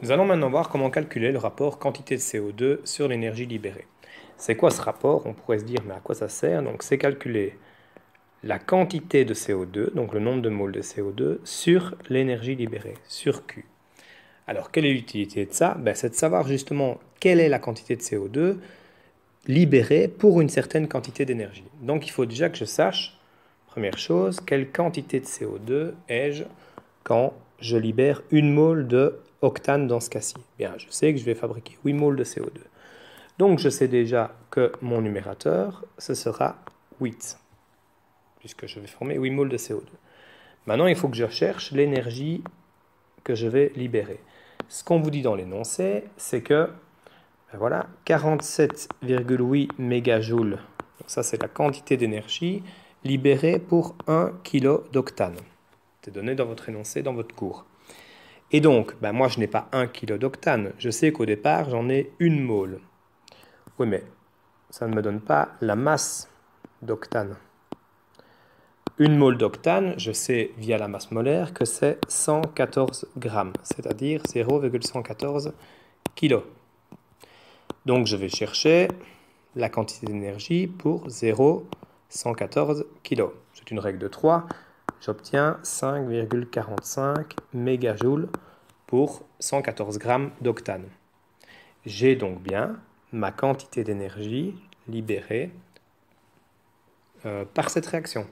Nous allons maintenant voir comment calculer le rapport quantité de CO2 sur l'énergie libérée. C'est quoi ce rapport? On pourrait se dire, mais à quoi ça sert? Donc, c'est calculer la quantité de CO2, donc le nombre de moles de CO2, sur l'énergie libérée, sur Q. Alors, quelle est l'utilité de ça? C'est de savoir justement quelle est la quantité de CO2 libérée pour une certaine quantité d'énergie. Donc, il faut déjà que je sache, première chose, quelle quantité de CO2 ai-je quand je libère une mole de octane dans ce cas-ci. Bien, je sais que je vais fabriquer 8 moles de CO2. Donc, je sais déjà que mon numérateur, ce sera 8, puisque je vais former 8 moles de CO2. Maintenant, il faut que je cherche l'énergie que je vais libérer. Ce qu'on vous dit dans l'énoncé, c'est que, voilà, 47,8 mégajoules, donc ça c'est la quantité d'énergie libérée pour 1 kg d'octane. C'est donné dans votre énoncé, dans votre cours. Et donc, moi je n'ai pas 1 kg d'octane, je sais qu'au départ j'en ai une mole. Oui, mais ça ne me donne pas la masse d'octane. Une mole d'octane, je sais via la masse molaire que c'est 114 grammes, c'est-à-dire 0,114 kg. Donc je vais chercher la quantité d'énergie pour 0,114 kg. C'est une règle de 3. J'obtiens 5,45 mégajoules pour 114 grammes d'octane. J'ai donc bien ma quantité d'énergie libérée par cette réaction.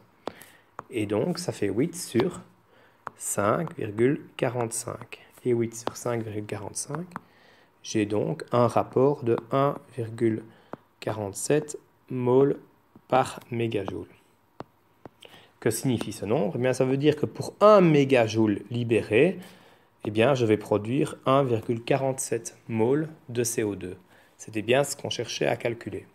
Et donc, ça fait 8 sur 5,45. Et 8 sur 5,45, j'ai donc un rapport de 1,47 mol par mégajoule. Que signifie ce nombre? Ça veut dire que pour 1 mégajoule libéré, je vais produire 1,47 mol de CO2. C'était bien ce qu'on cherchait à calculer.